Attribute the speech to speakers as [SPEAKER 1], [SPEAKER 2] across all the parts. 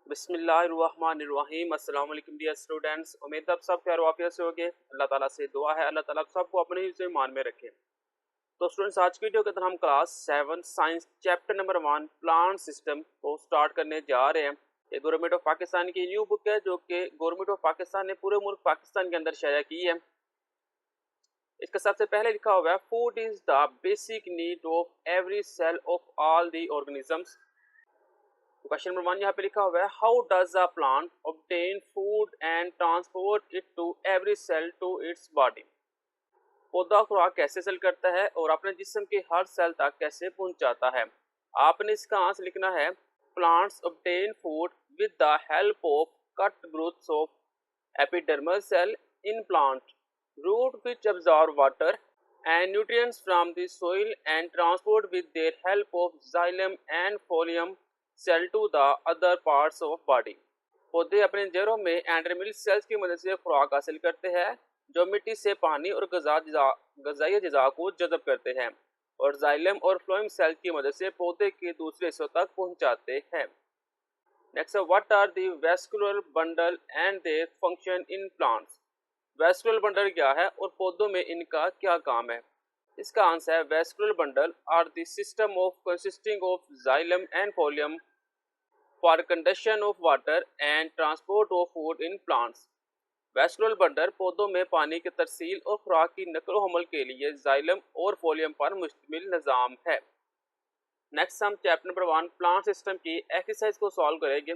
[SPEAKER 1] बिस्मिल्लाहिर्रहमानिर्रहीम। अस्सलाम वालेकुम डियर स्टूडेंट्स, उम्मीद है आप सब खैर वाफियत से होंगे। अल्लाह ताला से दुआ है अल्लाह ताला सबको अपने ही से ईमान में रखे। तो स्टूडेंट्स, आज की वीडियो के अंदर हम class 7 science chapter number 1 plant system को स्टार्ट करने जा रहे हैं। ये गवर्नमेंट ऑफ पाकिस्तान की न्यू बुक है जो कि गवर्नमेंट ऑफ पाकिस्तान ने पूरे मुल्क पाकिस्तान के अंदर शाया की है। इसका सबसे पहले लिखा हुआ है, food is the basic need of every cell of all the organisms. Question number 1 यहाँ पे लिखा हुआ है, how does a plant obtain food and transport it to every cell to its body. पौधा खुराक कैसे सेल करता है और अपने जिस्म के हर सेल तक कैसे पहुंचाता है। आपने इसका आंसर लिखना है, plants obtain food with the help of outgrowths of epidermal cell in plant root which absorb water and nutrients from the soil and transport with their help of xylem and phloem cell to the other parts of body। पौधे अपने जड़ों में एंडरमिल sales की मदद से खुराक हासिल करते हैं जो मिट्टी से पानी और गजाई अज़ा को जज़ब करते हैं और जाइलम और फ्लोएम सेल की मदद से पौधे के दूसरे हिस्सों तक पहुंचाते हैं। Next, what are the vascular bundle and their function in plants. Vascular bundle क्या है और पौधों में इनका क्या काम है। इसका आंसर है, vascular bundle are the system of consisting of xylem and phloem for conduction of water and transport of food in plants. Vascular bundle पौधों में पानी की तरसील और खुराक की नकलो हमल के लिए जाइलम और फोलियम पर मुश्तमिल निज़ाम है। नेक्स्ट हम चैप्टर नंबर 1 प्लांट सिस्टम की एक्सरसाइज को सॉल्व करेंगे।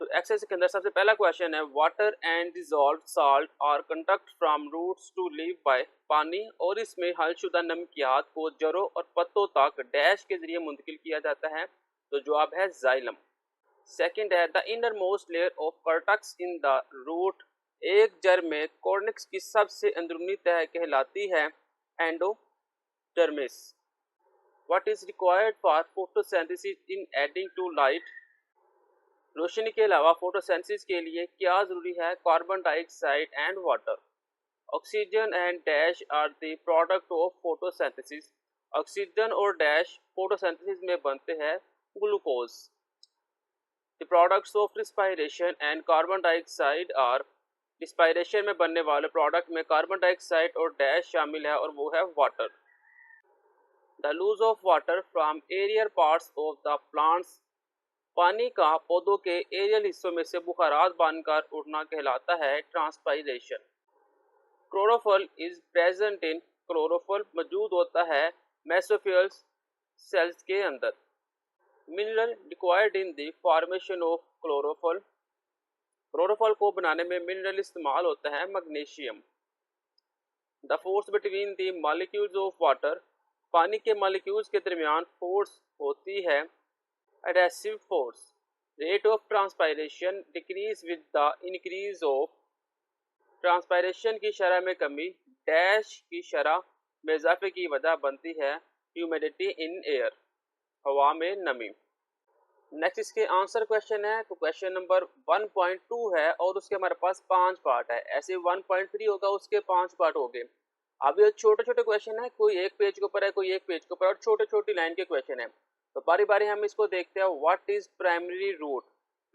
[SPEAKER 1] तो एक्सरसाइज के अंदर सबसे पहला क्वेश्चन है, water and dissolve salt are conduct from roots to leave by. पानी और इसमें हलशुदा नमकियात को जड़ों और पत्तों तक डैश के जरिए मुंतकिल किया जाता है। तो जवाब है जाइलम। सेकंड है, the innermost layer of cortex in the root. एक जड़ में कॉर्निक्स की सबसे अंदरूनी तह कहलाती है endodermis. What is required for photosynthesis in adding to light. रोशनी के अलावा फोटोसिंथेसिस के लिए क्या जरूरी है, carbon dioxide and water. Oxygen and dash are the product of photosynthesis. Oxygen और डैश फोटोसिंथेसिस में बनते हैं glucose. The products of respiration and carbon dioxide are. Respiration में बनने वाले प्रोडक्ट में कार्बन डाइऑक्साइड और डैश शामिल है और वो है water. The loss of water from aerial parts of the plants. पानी का पौधों के एरियल हिस्सों में से बुखारात बनकर उड़ना कहलाता है transpiration. Chlorophyll is present in. Chlorophyll मौजूद होता है मेसोफिल्स सेल्स के अंदर। Mineral required in the formation of chlorophyll. Chlorophyll को बनाने में मिनरल इस्तेमाल होता है magnesium. The force between the molecules of water. पानी के मॉलिक्यूल्स के दरमियान फोर्स होती है adhesive force। rate of transpiration decrease with the increase of। Transpiration की शरह में कमी डैश की शरह में इजाफे की वजह बनती है ह्यूमिडिटी इन एयर। हवा में नमी। नेक्स्ट इसके आंसर क्वेश्चन है। तो क्वेश्चन नंबर 1.2 है और उसके हमारे पास 5 पार्ट है। ऐसे 1.3 होगा उसके 5 पार्ट हो गए। अब ये छोटे छोटे क्वेश्चन है, कोई एक पेज के ऊपर है कोई एक पेज के ऊपर और छोटे छोटी लाइन के क्वेश्चन है। तो बारी बारी हम इसको देखते हैं। What is primary root.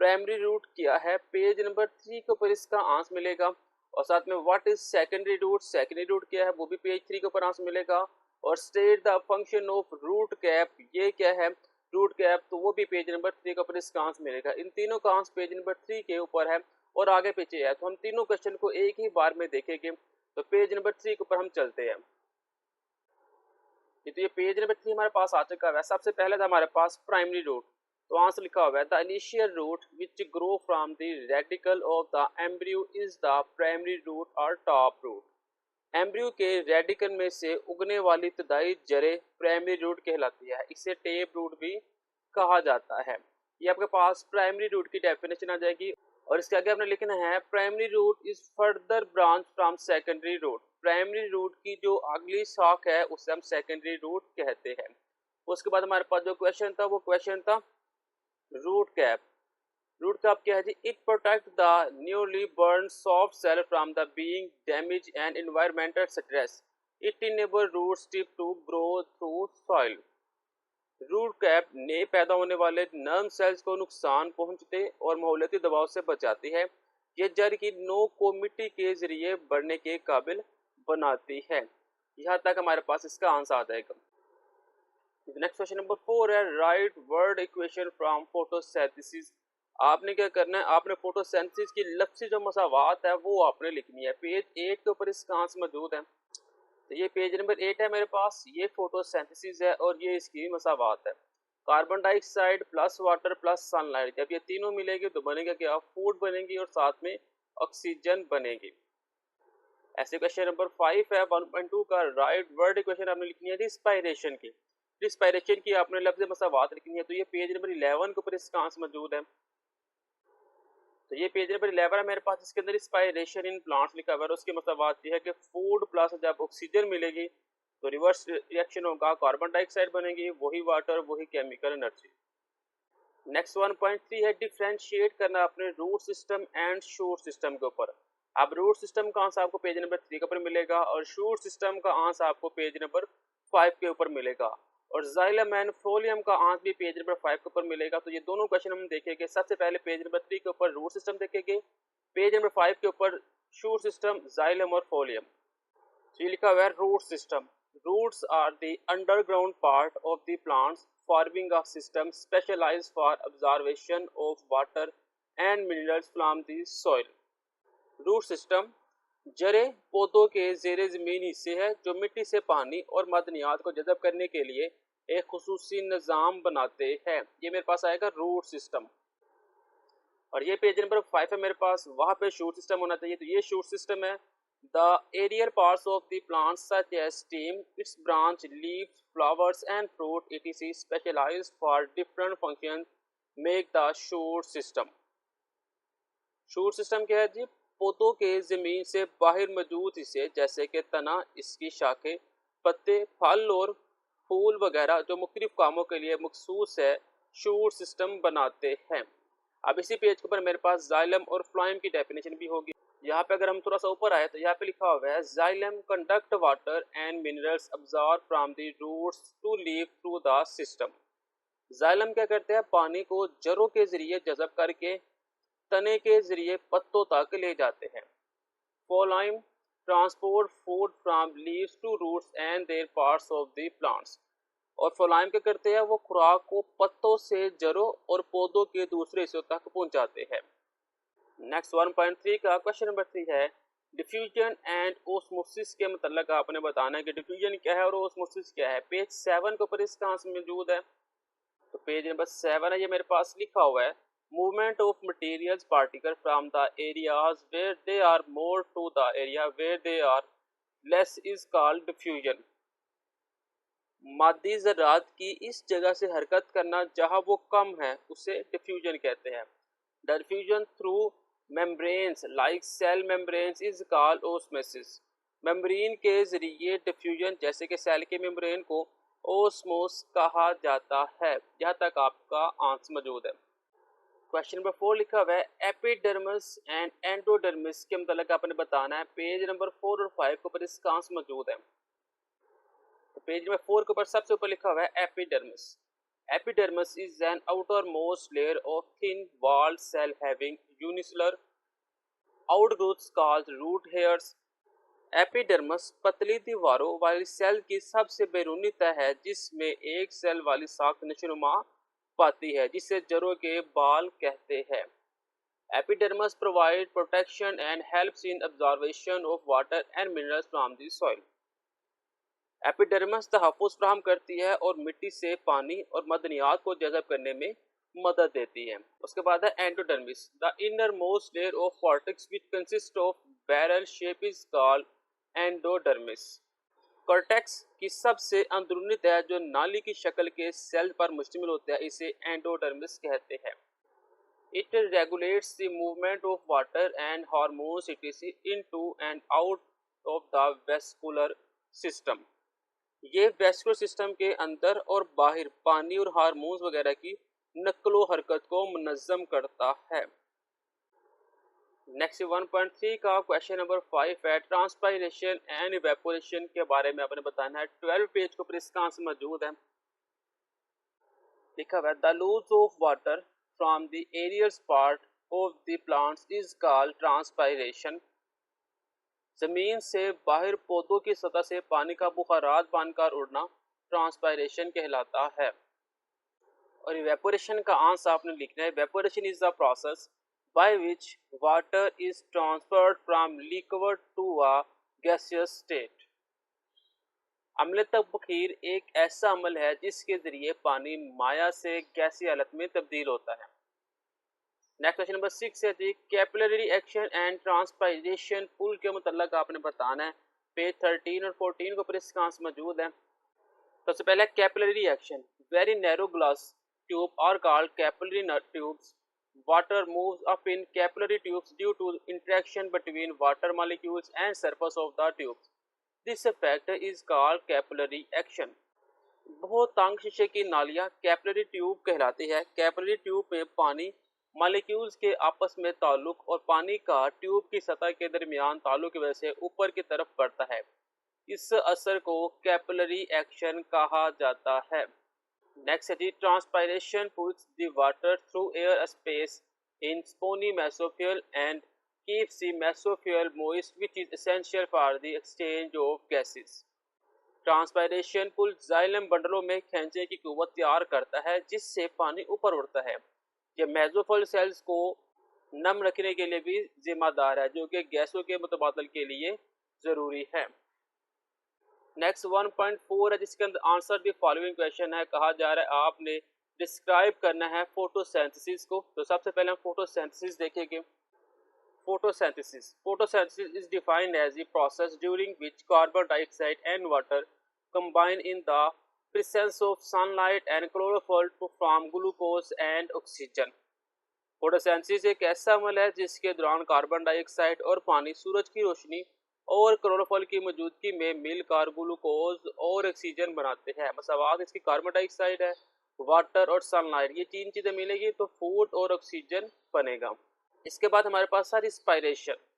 [SPEAKER 1] Primary root क्या है, पेज नंबर 3 के ऊपर इसका आंसर मिलेगा। और साथ में what is secondary root. Secondary root क्या है वो भी पेज 3 के ऊपर आंसर मिलेगा। और state the function of root cap, ये क्या है रूट कैप, तो वो भी पेज नंबर 3 के ऊपर इसका आंसर मिलेगा। इन तीनों का आंसर पेज नंबर 3 के ऊपर है और आगे पीछे है। तो हम तीनों क्वेश्चन को एक ही बार में देखेंगे। तो पेज नंबर 3 के ऊपर हम चलते हैं। तो ये पेज नंबर 3 हमारे पास आ चुका है। सबसे पहले था हमारे पास प्राइमरी रूट। तो आंसर लिखा हुआ है, the initial root which grow from the radical of the embryo is the primary root और टॉप रूट। एम्ब्रियो के रेडिकल में से उगने वाली इब्तदाई जड़ें प्राइमरी रूट कहलाती है। इसे टेप रूट भी कहा जाता है। ये आपके पास प्राइमरी रूट की डेफिनेशन आ जाएगी। और इसके आगे आपने लिखना है, primary root is further branch from secondary root. Primary root की जो अगली शाख है उसे हम सेकेंडरी रूट कहते हैं। उसके बाद हमारे पास जो क्वेश्चन था वो क्वेश्चन था रूट कैप। रूट कैप क्या है जी, it protect the newly born soft cell from the being damage and environmental stress. It enable roots tip to grow through soil. Root cap नए पैदा होने वाले नर्म सेल्स को नुकसान पहुंचते और माहौलियाती दबाव से बचाती है। ये जड़ की नोक को मिट्टी के जरिए बढ़ने के काबिल बनाती है। यहाँ तक हमारे पास इसका आंसर आ जाएगा। नेक्स्ट क्वेश्चन नंबर 4 है right word equation from photosynthesis. आपने क्या करना है, आपने फोटोसिंथेसिस की लफ्ज़ी जो मसावात है वो आपने लिखनी है। पेज 8 के ऊपर इसका आंसर मौजूद है। तो ये पेज नंबर 8 है मेरे पास, ये फोटोसिंथेसिस है और ये इसकी मसावात है। Carbon dioxide plus water plus sunlight, जब ये तीनों मिलेंगे तो बनेगा क्या, फूड बनेगी और साथ में ऑक्सीजन बनेगी। ऐसे क्वेश्चन नंबर 5 है 1.2 का राइट वर्ड इक्वेशन आपने लिखनी है रिस्पायरेशन की। रिस्पायरेशन की आपने लफ्ज़ मसावात लिखनी है। तो ये पेज नंबर 11 के ऊपर इसका आंसर मौजूद है। तो ये पेज नंबर 11 है मेरे पास, इसके अंदर रिस्पायरेशन इन प्लांट्स लिखा हुआ है। उसकी मसावात ये है कि फूड प्लस जब ऑक्सीजन मिलेगी तो रिवर्स रिएक्शन होगा, कार्बन डाइऑक्साइड बनेगी, वही वाटर वही केमिकल एनर्जी। नेक्स्ट 1.3 है डिफ्रेंशिएट करना अपने root system and shoot system के ऊपर। अब रूट सिस्टम का आंसर आपको पेज नंबर 3 के ऊपर मिलेगा और शूट सिस्टम का आंसर आपको पेज नंबर 5 के ऊपर मिलेगा और जाइलम एंड फ्लोएम का आंसर भी पेज नंबर 5 के ऊपर मिलेगा। तो ये दोनों क्वेश्चन हम देखेंगे। सबसे पहले पेज नंबर 3 के ऊपर रूट सिस्टम देखेंगे, पेज नंबर 5 के ऊपर शूट सिस्टम, जाइलम और फ्लोएम। तो ये लिखा हुआ है root system. Roots are the underground part of the plants, forming a system specialized for absorption of water and minerals from the soil. Root system जड़ें पौधों के जेर ज़मीन हिस्से है जो मिट्टी से पानी और मदनियात को जज़ब करने के लिए एक खुसूसी निज़ाम बनाते हैं। ये मेरे पास आएगा रूट सिस्टम। और ये पेज नंबर 5 है मेरे पास, वहाँ पे शूट सिस्टम होना चाहिए। तो ये शूट सिस्टम है। The aerial parts of the plants such as stem, its branch, leaves, flowers and fruit etc. specialized for different functions make the shoot system. Shoot system क्या है जी, पौधों के ज़मीन से बाहर मौजूद हिस्से जैसे कि तना, इसकी शाखें, पत्ते, फल और फूल वगैरह जो मुख्तलिफ कामों के लिए मखसूस है शूट सिस्टम बनाते हैं। अब इसी पेज के ऊपर मेरे पास जाइलम और फ्लोएम की डेफिनेशन भी होगी। यहाँ पे अगर हम थोड़ा सा ऊपर आए तो यहाँ पे लिखा हुआ है xylem conduct water and minerals absorb from the roots to leave through the system. Xylem क्या करते हैं, पानी को जड़ों के जरिए जज़ब करके तने के जरिए पत्तों तक ले जाते हैं। Phloem transport food from leaves to roots and their parts of the plants. और फ्लोएम क्या करते हैं, वो खुराक को पत्तों से जड़ों और पौधों के दूसरे हिस्सों तक पहुंचाते हैं। नेक्स्ट 1.3 का क्वेश्चन नंबर 3 है डिफ्यूजन एंड ओस्मोसिस के मतलब आपने बताना है कि डिफ्यूजन क्या है और ओस्मोसिस क्या है। पेज 7 के ऊपर इसका आंसर मौजूद है। तो पेज नंबर 7 है, ये मेरे पास लिखा हुआ है movement of materials particle from the areas where they are more to the area where they are less is called diffusion. मादी ज़रात की इस जगह से हरकत करना जहाँ वो कम है उसे डिफ्यूजन कहते हैं। The diffusion through membranes like cell membranes is called osmosis. Membrane के जरिए डिफ्यूजन जैसे कि सेल के मेम्ब्रेन को ओस्मोस कहा जाता है। यहाँ तक आपका आंसर मौजूद है। क्वेश्चन नंबर 4 लिखा हुआ है एपिडर्मिस एंड एंडोडर्मिस के मतलब आपने बताना है। पेज नंबर 4 और 5 के ऊपर इसका आंसर मौजूद है। तो पेज नंबर 4 के ऊपर सबसे ऊपर लिखा हुआ है epidermis. Epidermis is an outermost layer of thin walled cell having unicellular outgrowths called root hairs. Epidermis पतली दीवारों वाली सेल की सबसे बैरूनी तह है जिसमें एक सेल वाली साख नशोनुमा पाती है जिसे जड़ों के बाल कहते हैं। Epidermis provide protection and helps in absorption of water and minerals from the soil. Epidermis तहफ़्फ़ुज़ फराहम करती है और मिट्टी से पानी और मदनियात को जज़ब करने में मदद देती है। उसके बाद है endodermis, the innermost layer of cortex which consist of barrel shape is called endodermis. Cortex की सबसे अंदरूनी तह जो नाली की शक्ल के सेल पर मुश्तमिल होता है इसे एंडोडर्मिस कहते हैं। It regulates the movement of water and hormones into and out of the vascular system. ये वेस्कुलर सिस्टम के अंदर और बाहर पानी और हार्मोन्स वगैरह की नकलो हरकत को मुनज़्ज़म करता है। नेक्स्ट 1.3 का क्वेश्चन नंबर 5 है ट्रांसपायरेशन एंड इवेपोरेशन के बारे में आपने बताना है। 12 पेज के ऊपर इसका आंसर मौजूद है। लिखा हुआ है the loss of water from the aerial part of the plants is called transpiration. जमीन से बाहर पौधों की सतह से पानी का बुखारात बनकर उड़ना ट्रांसपायरेशन कहलाता है। और इवेपोरेशन का आंसर आपने लिखना है evaporation is the process by which water is transferred from liquid to a gaseous state. अम्ल तबखीर एक ऐसा अमल है जिसके जरिए पानी माया से गैसीय हालत में तब्दील होता है। नेक्स्ट क्वेश्चन नंबर 6 है जी कैपिलरी एक्शन एंड ट्रांसपायरेशन पुल के मुतल्लक आपने बताना है। पेज 13 और 14 के ऊपर इसका आंसर मौजूद है। सबसे पहले capillary action very narrow glass tube are called capillary tubes. Water moves up in capillary tubes due to interaction between water molecules and surface of the tubes. This effect is called capillary action. बहुत तंग शीशे की नालियां capillary tube कहलाती है। Capillary tube में पानी molecules के आपस में ताल्लुक और पानी का ट्यूब की सतह के दरमियान ताल्लुक की वजह से ऊपर की तरफ बढ़ता है। इस असर को कैपिलरी एक्शन कहा जाता है। नेक्स्ट है जी transpiration puts the water through air space in spongy mesophyll and keeps the mesophyll moist which is essential for the exchange of gases. Transpiration pull xylem बंडलों में खींचने की कुव्वत तैयार करता है जिससे पानी ऊपर उड़ता है। यह मेसोफिल सेल्स को नम रखने के लिए भी जिम्मेदार है जो कि गैसों के मुतबादल के लिए ज़रूरी है। नेक्स्ट 1.4 है जिसके अंदर आंसर द फॉलोइंग क्वेश्चन है। कहा जा रहा है आपने डिस्क्राइब करना है फोटोसिंथेसिस को। तो सबसे पहले हम फोटोसिंथेसिस देखेंगे। Photosynthesis is defined as the process during which carbon dioxide and water combine in the presence of sunlight and chlorophyll to form glucose and oxygen। Photosynthesis एक ऐसा अमल है जिसके दौरान कार्बन डाइऑक्साइड और पानी सूरज की रोशनी और क्लोरोफिल की मौजूदगी में मिलकर ग्लूकोज और ऑक्सीजन बनाते हैं। मसवाद इसकी कार्बन डाइऑक्साइड है, वाटर और सनलाइट, ये तीन चीज़ें मिलेगी तो फूड और ऑक्सीजन बनेगा। इसके बाद हमारे पास है रिस्पायरेशन।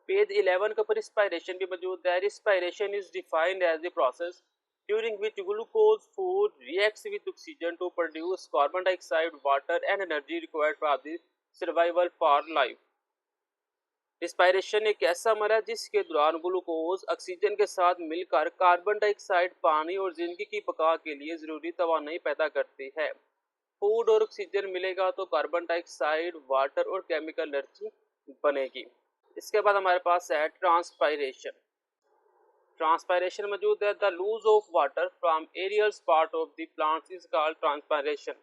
[SPEAKER 1] पेज 11 के ऊपर रिस्पायरेशन भी मौजूद है। Respiration is defined as the process during which glucose food reacts with oxygen to produce carbon dioxide water and energy required for the survival for life. Respiration एक ऐसा अमल है जिसके दौरान ग्लूकोज ऑक्सीजन के साथ मिलकर कार्बन डाइऑक्साइड पानी और जिंदगी की बका के लिए ज़रूरी तवानाई पैदा करती है। फूड और ऑक्सीजन मिलेगा तो कार्बन डाइऑक्साइड वाटर और केमिकल एनर्जी बनेगी। इसके बाद हमारे पास है ट्रांसपायरेशन। ट्रांसपायरेशन मौजूद है the loss of water from aerial part of the plants is called transpiration.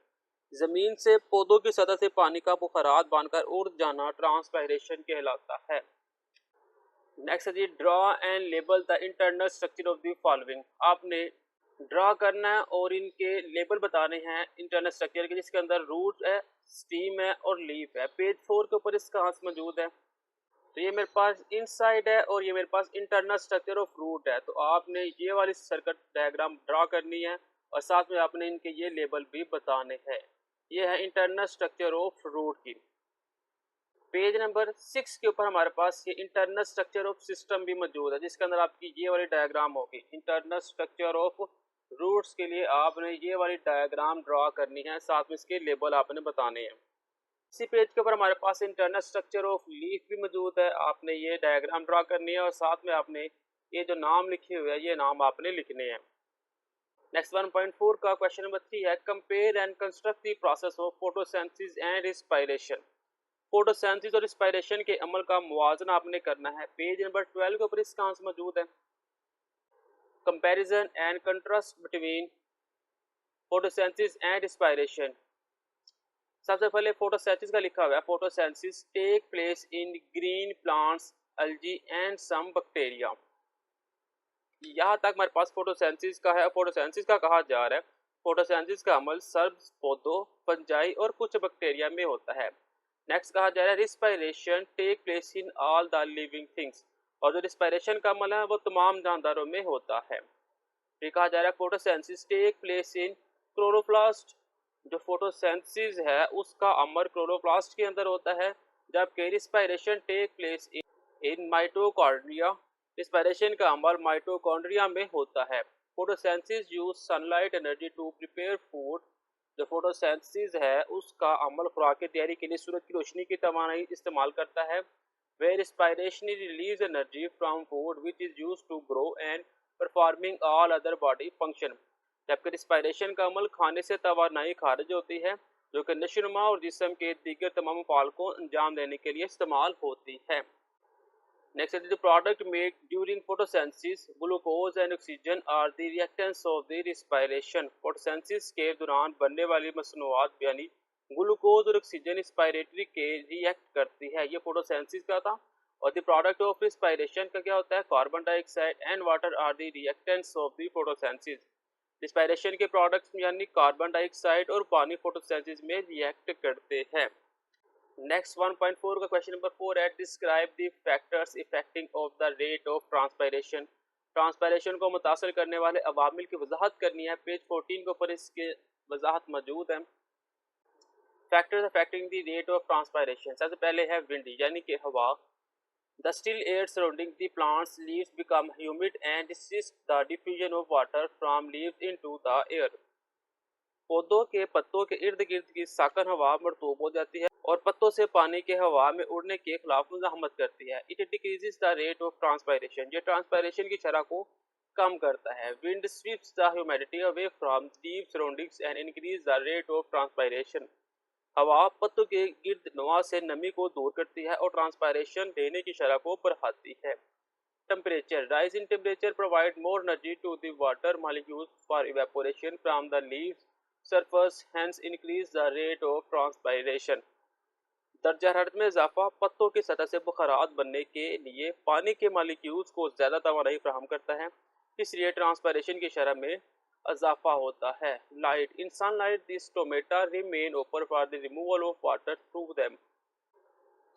[SPEAKER 1] जमीन से पौधों की सतह से पानी का बुखारात बनकर उड़ जाना ट्रांसपायरेशन कहलाता है। नेक्स्ट है जी draw and label the internal structure of the following. आपने ड्रा करना है और इनके लेबल बताने हैं इंटरनल स्ट्रक्चर के, जिसके अंदर रूट है, स्टीम है और लीफ है। पेज 4 के ऊपर इसका आंसर मौजूद है। तो ये मेरे पास इनसाइड है और ये मेरे पास इंटरनल स्ट्रक्चर ऑफ रूट है। तो आपने ये वाली सर्किट डायग्राम ड्रा करनी है और साथ में आपने इनके ये लेबल भी बताने हैं। ये है इंटरनल स्ट्रक्चर ऑफ रूट की। पेज नंबर 6 के ऊपर हमारे पास ये इंटरनल स्ट्रक्चर ऑफ सिस्टम भी मौजूद है जिसके अंदर आपकी ये वाली डायग्राम होगी। इंटरनल स्ट्रक्चर ऑफ रूट्स के लिए आपने ये वाली डायग्राम ड्रा करनी है, साथ में इसके लेबल आपने बताने हैं। इसी पेज के ऊपर हमारे पास इंटरनल स्ट्रक्चर ऑफ लीफ भी मौजूद है। आपने ये डायग्राम ड्रा करनी है और साथ में आपने ये जो नाम लिखे हुए हैं ये नाम आपने लिखने हैं। नेक्स्ट 1.4 का क्वेश्चन नंबर 3 है compare and construct the process of photosynthesis and respiration. Photosynthesis और रिस्पायरेशन के अमल का मुवाजना आपने करना है। पेज नंबर 12 के ऊपर इसका आंसर मौजूद है। Comparison and contrast between photosynthesis and respiration. सबसे पहले फोटोसिंथेसिस का लिखा हुआ है photosynthesis take place in green plants algae and some bacteria. यहाँ तक हमारे पास फोटोसिंथेसिस का है। फोटोसिंथेसिस का कहा जा रहा है फोटोसिंथेसिस का अमल सब्ज पौधों, फंजाई और कुछ बैक्टीरिया में होता है। नेक्स्ट कहा जा रहा है respiration take place in all the living things. और जो रिस्पायरेशन का अमल है वो तमाम जानदारों में होता है। फिर कहा जा रहा है photosynthesis take place in chloroplast. जो फोटोसिंथेसिस है उसका अमल क्लोरोप्लास्ट के अंदर होता है, जबकि respiration take place in mitochondria. Respiration का अमल माइटोकॉन्ड्रिया में होता है। Photosynthesis use sunlight energy to prepare food जो फोटोसिंथेसिस है उसका अमल खुराक की तैयारी के लिए सूरज की रोशनी की तवानाई इस्तेमाल करता है। वे respiration release energy from food which is use to grow and performing all other body function. जबकि रिस्पायरेशन का अमल खाने से तवानाई खारिज होती है जो कि नशोनुमा और जिस्म के दीगर तमाम अफ़आल को अंजाम देने के लिए इस्तेमाल होती है। Next is the product made during photosynthesis. Glucose and oxygen are the reactants of the respiration. Photosynthesis के दौरान बनने वाली मसनूआत यानी ग्लूकोज और ऑक्सीजन रिस्पायरेटरी के रिएक्ट करती है। ये फोटोसिंथेसिस का था। और द प्रोडक्ट ऑफ रिस्पायरेशन का क्या होता है? Carbon dioxide and water are the reactants of the photosynthesis. Respiration के प्रोडक्ट्स यानी कार्बन डाइऑक्साइड और पानी फोटोसिंथेसिस में रिएक्ट करते हैं। नेक्स्ट 1.4 का क्वेश्चन नंबर 4 है describe the factors affecting of the rate of transpiration. Transpiration को मुतासर करने वाले अवामिल की वजाहत करनी है। पेज 14 के ऊपर इसके वजाहत मौजूद है। Factors affecting the rate of transpiration, सबसे पहले है विंड यानी कि हवा। The still air surrounding the plants leaves become humid and district the diffusion of water from leaves into the air. पौधों के पत्तों के इर्द गिर्द की साकन हवा मरतूब हो जाती है और पत्तों से पानी के हवा में उड़ने के खिलाफ मुजाहमत करती है। It decreases the rate of transpiration, ये ट्रांसपायरेशन की शरह को कम करता है। Wind sweeps the humidity away from leave surroundings and increase the rate of transpiration. हवा पत्तों के गिर्द नवा से नमी को दूर करती है और ट्रांसपायरेशन देने की शरह को बढ़ाती है। Temperature, rise in temperature provide more energy to the water molecules for evaporation from the leaves surface, hence increase the rate of transpiration। दर्जा हरारत में इजाफा पत्तों की सतह से बुखारात बनने के लिए पानी के मालिक्यूल्स को ज़्यादा तवानाई फराहम करता है, इसलिए ट्रांसपायरेशन की शरह में इजाफा होता है। Light, in sunlight the stomata remain open for the removal of water through them.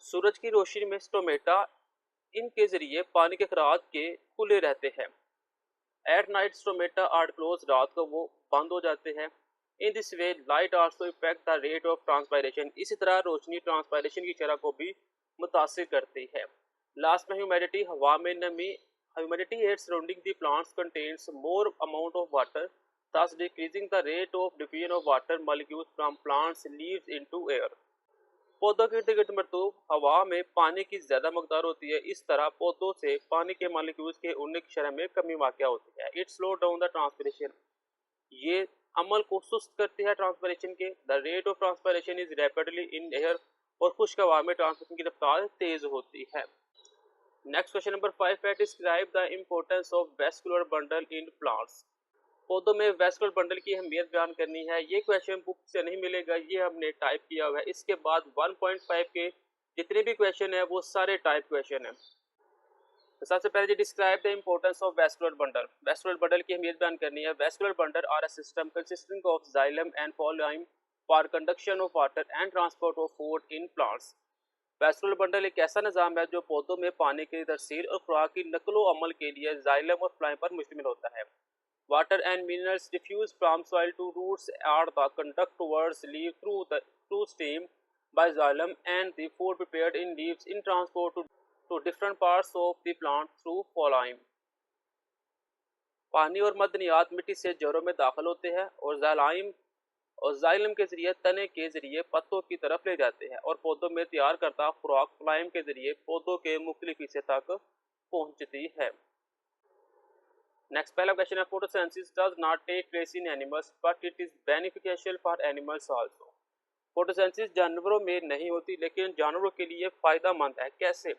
[SPEAKER 1] सूरज की रोशनी में स्टोमेटा इनके जरिए पानी के खराज के खुले रहते हैं। At night stomata are close, रात को वो बंद हो जाते हैं। In this way light also affect the rate of transpiration, इसी तरह रोशनी ट्रांसपायरेशन की शरह को भी मुतासिर करती है। लास्ट में ह्यूमिडिटी, हवा में नमी। Humidity at surrounding the plants contains more amount of water, thus decreasing the rate of diffusion of water molecules from plants leaves into air। पौधों के इर्द गिर्द मरतूब हवा में पानी की ज़्यादा मकदार होती है, इस तरह पौधों से पानी के मालिक्यूल्स के उड़ने की शरह में कमी वाक़या होती है। It slow down the transpiration, ये अमल को सुस्त करती है ट्रांसपिरेशन के। The rate of transpiration is rapidly in air, और खुश्क हवा में ट्रांसपिरेशन की रफ्तार तेज होती है। नेक्स्ट क्वेश्चन नंबर 5 है describe the importance of vascular bundle in plants. पौधों में वेस्कुलर बंडल की अहमियत बयान करनी है। ये क्वेश्चन बुक से नहीं मिलेगा, ये हमने टाइप किया हुआ है। इसके बाद 1.5 के जितने भी क्वेश्चन है वो सारे टाइप क्वेश्चन है। तो सबसे पहले describe the importance of vascular bundle. Vascular bundle की अहमियत बयान करनी है। Vascular bundle are a system consisting of xylem and phloem for conduction of water and transport of food in plants. Vascular bundle एक ऐसा निज़ाम है जो पौधों में पानी की तरसील और खुराक की नकलो अमल के लिए जाइलम और फ्लाइम पर मुश्तमिल होता है। Water and minerals diffuse from soil to roots are the conduct towards leave through stem by xylem and the food prepared in leaves in transport to different parts of the plant through phloem। पानी और मदनियात मिट्टी से जड़ों में दाखिल होते हैं और जाइलम के जरिए तने के जरिए पत्तों की तरफ ले जाते हैं और पौधों में तैयार करता खुराक फ्लाइम के जरिए पौधों के मुख्तलिफ हिस्से तक पहुंचती है। नेक्स्ट पहला क्वेश्चन है photosynthesis does not take place in animals but it is beneficial for animals also. Photosynthesis जानवरों में नहीं होती लेकिन जानवरों के लिए फायदा मंद है। कैसे?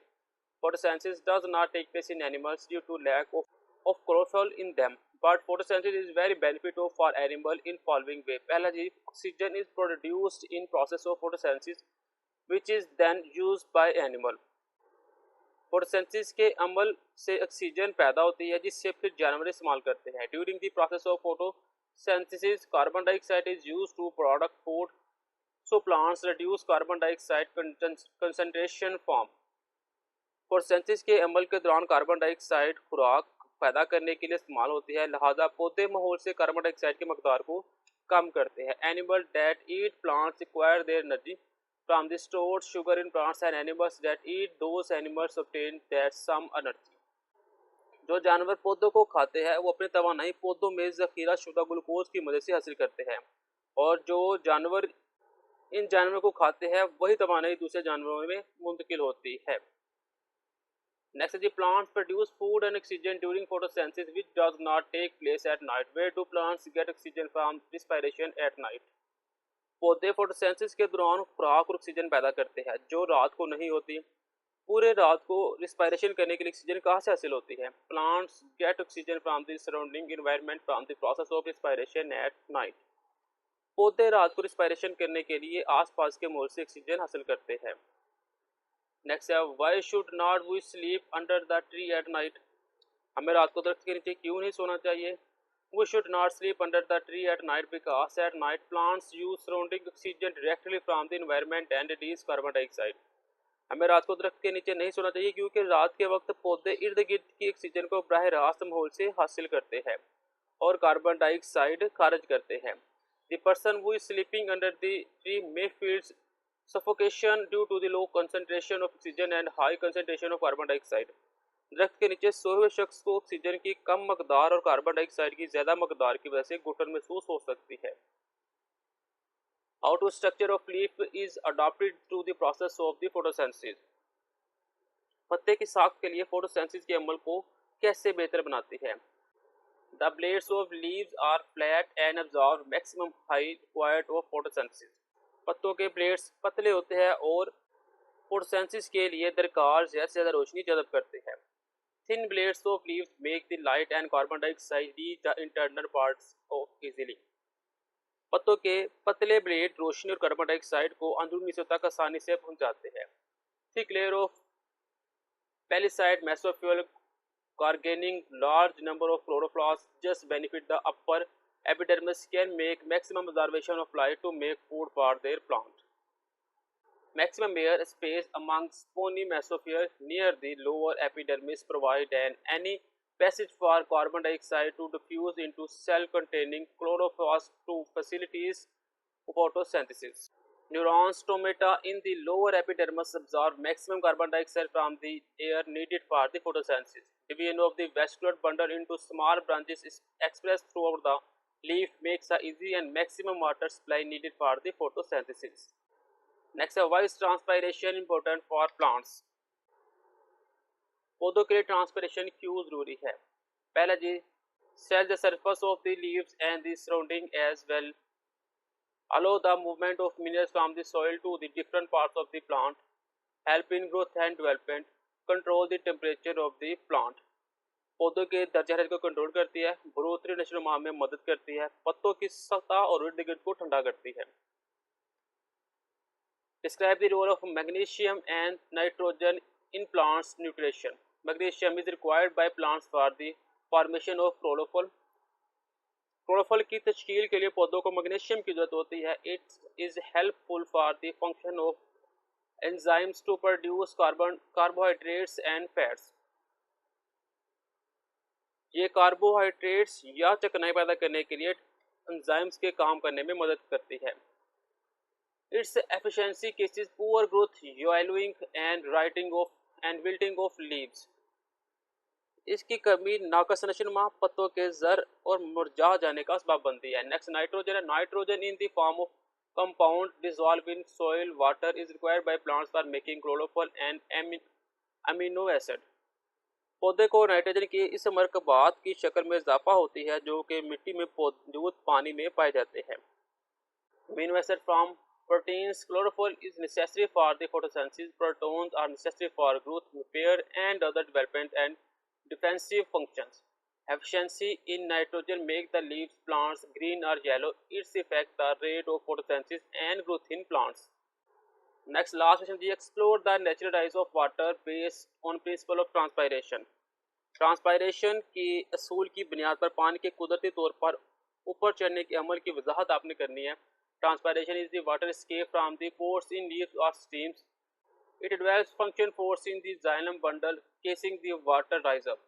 [SPEAKER 1] Photosynthesis does not take place in animals due to lack of chlorophyll in them but photosynthesis is very benefit of for animal in following way. पहला जी, oxygen is produced in process of photosynthesis which is then used by animal. Photosynthesis के अमल से oxygen पैदा होती है जिससे फिर जानवर इस्तेमाल करते हैं। During the process of photosynthesis carbon dioxide is used to product food, so plants reduce carbon dioxide concentration form। फोटोसिंथेसिस के अमल के दौरान कार्बन डाइऑक्साइड खुराक पैदा करने के लिए इस्तेमाल होती है, लिहाजा पौधे माहौल से कार्बन डाइऑक्साइड की मकदार को कम करते हैं। Animal that eat plants acquire their energy from the stored sugar in plants and animals that eat those animals obtain that some energy. जो जानवर पौधों को खाते हैं वो अपनी तवानाई पौधों में जखीरा शुदा ग्लूकोज की मदद से हासिल करते हैं। और जो जानवर इन जानवरों को खाते हैं वही दवाएं दूसरे जानवरों में मुंतकिल होती है। नेक्स्ट है जी, plants produce food and oxygen during photosynthesis which does not take place at night. Where do plants get oxygen from respiration at night. पौधे फोटोसिंथेसिस के दौरान खुराक और ऑक्सीजन पैदा करते हैं जो रात को नहीं होती। पूरे रात को रिस्पायरेशन करने के लिए ऑक्सीजन कहाँ से हासिल होती है? Plants get oxygen from the surrounding environment from the process of respiration eight night. पौधे रात को रिस्पायरेशन करने के लिए आसपास के माहौल से ऑक्सीजन हासिल करते हैं। नेक्स्ट है, why should not we sleep under the tree at night. हमें रात को दरख्त के नीचे क्यों नहीं सोना चाहिए? We should not sleep under the tree at night because at night plants use surrounding oxygen directly from the environment and release carbon dioxide. हमें रात को दरख्त के नीचे नहीं सोना चाहिए क्योंकि रात के वक्त पौधे इर्द गिर्द की ऑक्सीजन को बराह रास्त माहौल से हासिल करते हैं और कार्बन डाइऑक्साइड खारिज करते हैं। The person who is sleeping under the tree may feels suffocation due to the low concentration of oxygen and high concentration of carbon dioxide। दरख्त के नीचे सोए हुए शख्स को ऑक्सीजन की कम मकदार और कार्बन डाइऑक्साइड की ज्यादा मकदार की वजह से घुटन महसूस हो सकती है। Out structure of leaf is adopted through the process of the photosynthesis. पत्ते की साख के लिए फोटोसिंथेसिस के अमल को कैसे बेहतर बनाती है? The blades of leaves are flat and absorb maximum height required of photosynthesis. पत्तों के ब्लेड्स पतले होते हैं और फोटोसिंथेसिस के लिए दरकार ज्यादा से ज्यादा रोशनी जज़ब करते हैं। Thin blades of leaves make the light and carbon dioxide reach the internal parts of easily. पत्तों के पतले ब्लेड रोशनी और कार्बन डाइऑक्साइड को अंदरूनी हिस्सों तक आसानी से पहुंचाते हैं। Thick layer of palisade mesophyll garnering large number of chloroplasts just benefit the upper epidermis can make maximum absorption of light to make food for their plant. Maximum air space among spiny mesosphere near the lower epidermis provide any passage for carbon dioxide to diffuse into cell containing chloroplast to facilitate photosynthesis. Neurons stomata in the lower epidermis absorb maximum carbon dioxide from the air needed for the photosynthesis. Division of the vascular bundle into small branches is expressed throughout the leaf makes a easy and maximum water supply needed for the photosynthesis. Next, why is transpiration important for plants? पौधों के लिए transpiration क्यों जरूरी है? पहला जी, cell the surface of the leaves and the surrounding as well allow the movement of minerals from the soil to the different parts of the plant, help in growth and development, control the temperature of the plant। पौधों के दर्जा हरारत को control करती है, बढ़ोतरी नशोनुमा में मदद करती है, पत्तों की सतह और इर्द गिर्द को ठंडा करती है। Describe the role of magnesium and nitrogen in plants nutrition। Magnesium is required by plants for the formation of chlorophyll। Chlorophyll की तश्कील के लिए पौधों को मैग्नीशियम की जरूरत होती है। It is helpful for the function of enzymes to produce carbohydrates and fats. ये कार्बोहाइड्रेट्स या चिकनाई पैदा करने के लिए एंजाइम्स के काम करने में मदद करती है। Its efficiency cases poor growth, yellowing and writing of and wilting of leaves. इसकी कमी नाकस नशोनुमा, पत्तों के जर और मुरझा जाने का सबब बनती है। नेक्स्ट, नाइट्रोजन है। Nitrogen in the form of compound dissolve in soil water is required by plants for making chlorophyll and amino acid. पौधे को नाइट्रोजन की इस मरकबात की शक्ल में इजाफा होती है जो कि मिट्टी में मौजूद पानी में पाए जाते हैं। Amino acid from proteins, chlorophyll is necessary for the photosynthesis, protons are necessary for growth, repair and other development and defensive functions. Efficiency in nitrogen make the leaves plants green or yellow. Its affect the rate of photosynthesis and growth in plants. Next, last question, we explore the natural rise of water based on principle of transpiration. Transpiration की असूल की बुनियाद पर पानी के कुदरती तौर पर ऊपर चढ़ने के अमल की वजाहत आपने करनी है। Transpiration is the water escape from the pores in leaves or streams. It develops function force in the xylem bundle casing the water rise up.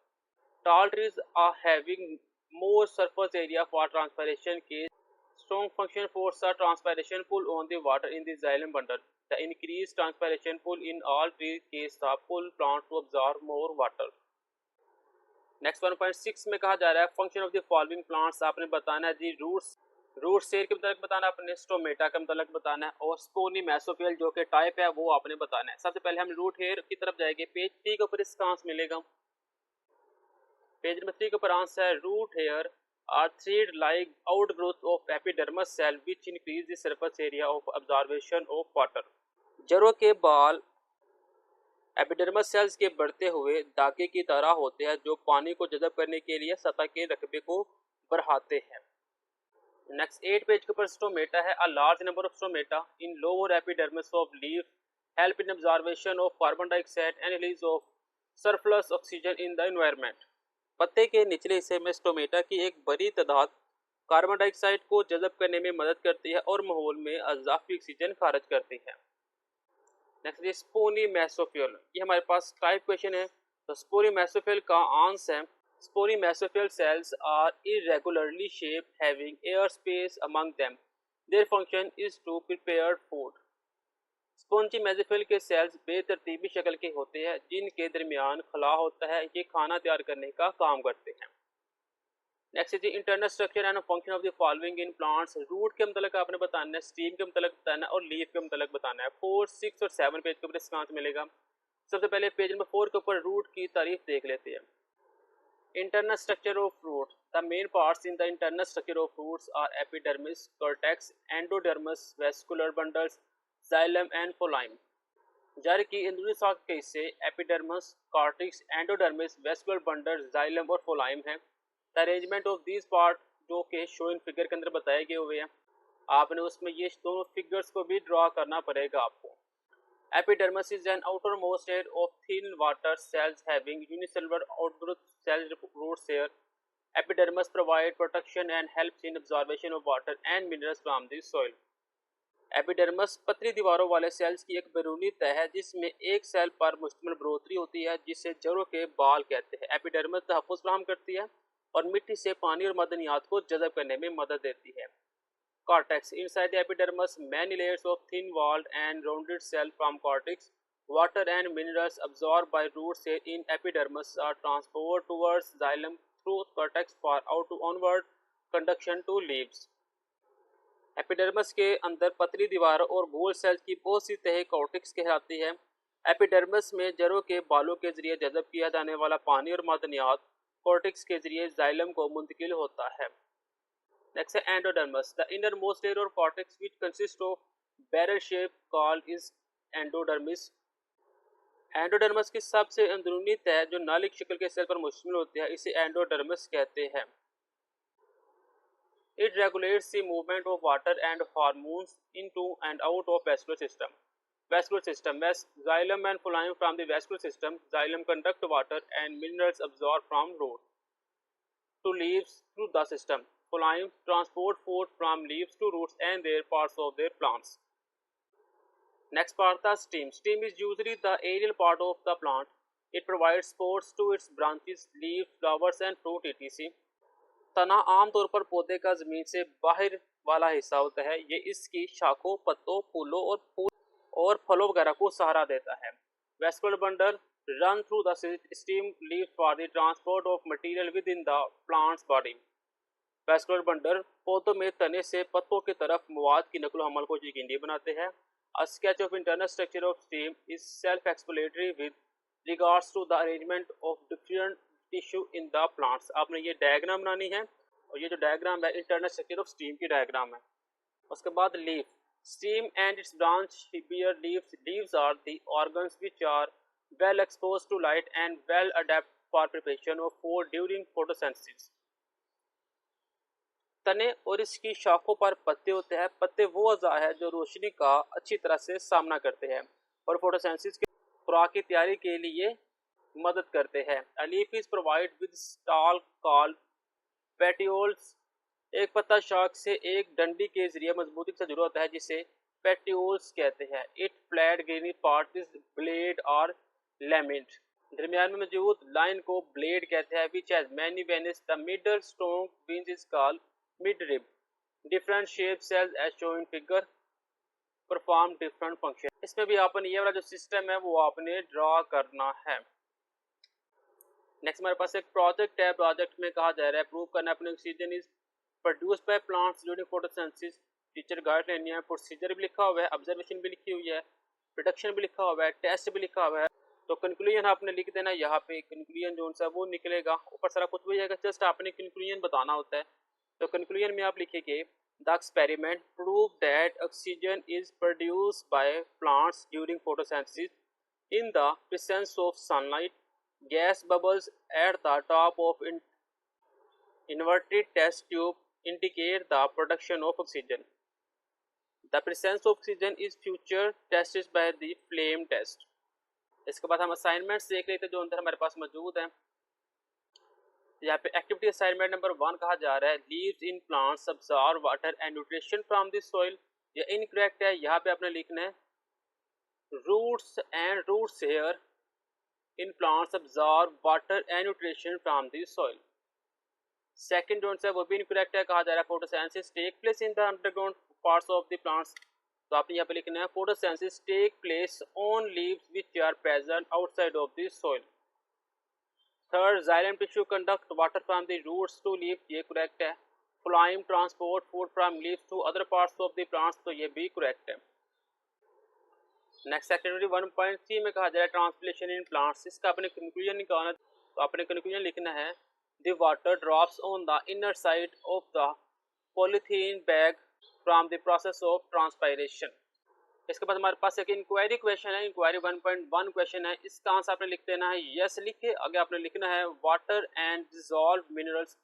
[SPEAKER 1] Tall trees are having more surface area for transpiration case. Strong function force or transpiration pull on the water in the xylem bundle. The increased transpiration pull in all trees case the pull plant to absorb more water. Next 1.6 में कहा जा रहा है function of the following plants आपने बताना है जी। Roots root cell के मतलब बताना है अपने, स्टोमेटा का मतलब बताना है, और स्पोनी मेसोफिल जो कि टाइप है वो आपने बताना है। सबसे पहले हम रूट हेयर की तरफ जाएंगे। पेज 3 के ऊपर इसका आंसर मिलेगा। पेज नंबर 3 के ऊपर आंसर है root hair are thread like outgrowth of epidermis cell which increase the surface area of observation of water. जड़ों के बाल एपिडर्मस सेल्स के बढ़ते हुए धागे की तरह होते हैं जो पानी को जज़ब करने के लिए सतह के रकबे को बढ़ाते हैं। नेक्स्ट 8 पेज के ऊपर स्टोमेटा है। A large number of stomata in lower epidermis of leaf help in observation of carbon dioxide and release of surplus oxygen in the environment. पत्ते के निचले हिस्से में स्टोमेटा की एक बड़ी तादाद कार्बन डाइऑक्साइड को जज़ब करने में मदद करती है और माहौल में अज़ाफ़ी ऑक्सीजन खारिज करती है। नेक्स्ट ये स्पोनी मेसोफिल, ये हमारे पास टाइप क्वेश्चन है। तो स्पोनी मेसोफिल का आंसर है स्पोरी mesophyll cells are irregularly shaped having air space among them. Their function is to prepare food. Spongy mesophyll के सेल्स बेतरतीबी शक्ल के होते हैं जिनके दरमियान खला होता है, ये खाना तैयार करने का काम करते हैं। नेक्स्ट है internal structure and function of the following in plants. Root के मतलब आपने बताना है, स्टीम के मतलब बताना है और लीफ के मतलब बताना है। 4, 6 और 7 पेज के ऊपर इसका आंसर मिलेगा। सबसे पहले पेज नंबर 4 के ऊपर रूट की तारीफ देख लेते हैं। Internal structure of fruit. The main parts in the internal structure of fruits are epidermis, cortex, endodermis, vascular bundles, xylem and phloem. जड़ की अंदरूनी साख के हिस्से epidermis, cortex, endodermis, vascular bundle, xylem और फोलाइम है। The arrangement of these part जो कि शो इन फिगर के अंदर बताए गए हुए हैं, आपने उसमें ये दोनों फिगर्स को भी ड्रॉ करना पड़ेगा आपको। Epidermis is an outermost layer of thin water cells having unicellular outgrowth cell roots here. Epidermis provides protection and helps in absorption of water and minerals from the soil. Epidermis पतली दीवारों वाले sales की एक बैरूनी तह है जिसमें एक सेल पर मुश्तमिल बढ़ोतरी होती है जिसे जड़ों के बाल कहते हैं। एपिडर्मस तहफ़्फ़ुज़ फराहम करती है और मिट्टी से पानी और मदनियात को जज़ब करने में मदद देती है। Cortex. Inside the epidermis, many layers of thin-walled and rounded cell from cortex. Water and minerals absorbed by roots in epidermis are transported towards xylem through cortex for out to onward conduction to leaves. Epidermis के अंदर पतली दीवार और गोल sales की बहुत सी तह cortex कहलाती है। एपिडर्मिस में जड़ों के बालों के जरिए जज़ब किया जाने वाला पानी और मादनियात कॉर्टेक्स के जरिए जाइलम को मुंतकिल होता है। Next is endodermis. The innermost layer of cortex which consists of barrel shape called is endodermis. Endodermis की सबसे अंदरूनी तह जो नालिक शक्ल के सेल पर मुश्तमिल होती है इसे एंडोडर्मस कहते हैं। It regulates the movement of water and hormones into and out of vascular system. Vascular system. Xylem and phloem from the vascular system. Xylem conduct water and minerals absorbed from root to leaves through the system. Phloem transport food from leaves to roots and their parts of their plants. Next part, the stem. Stem is usually the aerial part of the plant. It provides supports to its branches, leaves, flowers and fruit etc. तना आमतौर पर पौधे का जमीन से बाहर वाला हिस्सा होता है। ये इसकी शाखों, पत्तों, फूलों और फलों वगैरह को सहारा देता है। Vascular bundle run through the stem leaves for the transport of material within the plant's body. Vascular bundle पौधों में तने से पत्तों की तरफ मवाद की नकलो हमल को यकीनी बनाते हैं। A sketch of internal structure of stem is self-explanatory with regards to the arrangement of different tissue in the plants. आपने ये डायग्राम बनानी है और ये जो डायग्राम है इंटरनल स्ट्रक्चर ऑफ स्टेम की डायग्राम है। उसके बाद leaf, stem and it's branch bear leaves. Leaves are the organs which are well exposed to light and well adapted for preparation of food during photosynthesis. तने और इसकी शाखों पर पत्ते होते हैं। पत्ते वो अज़ा है जो रोशनी का अच्छी तरह से सामना करते हैं और फोटोसिंथेसिस की खुराक की तैयारी के लिए मदद करते हैं। A leaf is provided with stalk called petioles. एक पत्ता शाख से एक डंडी के जरिए मजबूती से जुड़ा होता है जिसे पेटियोल्स कहते हैं। It flat greeny part is blade or lament. दरमियान में मौजूद लाइन को ब्लेड कहते हैं। Which has many veins. The middle strong vein is called midrib. Different shaped cells as shown in figure perform different function. इसमें भी आपने ये वाला जो सिस्टम है वो आपने ड्रॉ करना है। नेक्स्ट हमारे पास एक प्रोजेक्ट है। प्रोजेक्ट में कहा जा रहा है प्रूव करना अपने oxygen is produce by plants during photosynthesis, teacher guide लेनी है, प्रोसीजर भी लिखा हुआ है, ऑब्जर्वेशन भी लिखी हुई है, प्रोडक्शन भी लिखा हुआ है, टेस्ट भी लिखा हुआ है। तो कंक्लूजन आपने लिख देना यहाँ पे, कंक्लूजन जो सा वो निकलेगा, ऊपर सारा कुछ भी जाएगा, जस्ट आपने कंक्लूजन बताना होता है। तो कंक्लूजन में आप लिखेंगे the experiment prove that oxygen is produced by plants during photosynthesis in the presence of sunlight. Gas bubbles at the top of inverted test tube indicate the production of oxygen. The presence of oxygen is future tested by the flame test. इसके बाद हम assignments देख लेते हैं जो अंदर हमारे पास मौजूद हैं। यहाँ पे एक्टिविटी असाइनमेंट नंबर 1 कहा जा रहा है leaves in plants absorb water and nutrition from the soil. ये इनकरेक्ट है, यहाँ पे आपने लिखना है roots and roots hair in plants absorb water and nutrition from the soil. Second जो है वो भी इनकरेक्ट है, कहा जा रहा है photosynthesis take place in the underground parts of the plants. तो आपने यहाँ पे लिखना है photosynthesis take place on leaves which are present outside of the soil. Third xylem tissue conduct water from the roots to leaves, ये correct है। Phloem transport food from leaves to other parts of the plants, तो ये भी correct है। Next activity 1.3 में कहा जा रहा है ट्रांसपिरेशन इन प्लांट्स, इसका आपने कंक्लूजन निकालना। तो आपने कंक्लूजन लिखना है the water drops on the inner side of the polythene bag from the process of transpiration. इसके बाद हमारे पास एक इंक्वायरी क्वेश्चन है, इंक्वायरी 1.1 क्वेश्चन है, इसका आंसर आपने लिख देना है यस लिखे, आगे आपने लिखना है water and dissolve minerals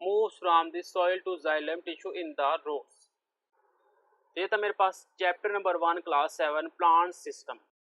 [SPEAKER 1] moves from the soil to xylem tissue in the roots. ये था मेरे पास chapter number 1 class 7 plant system.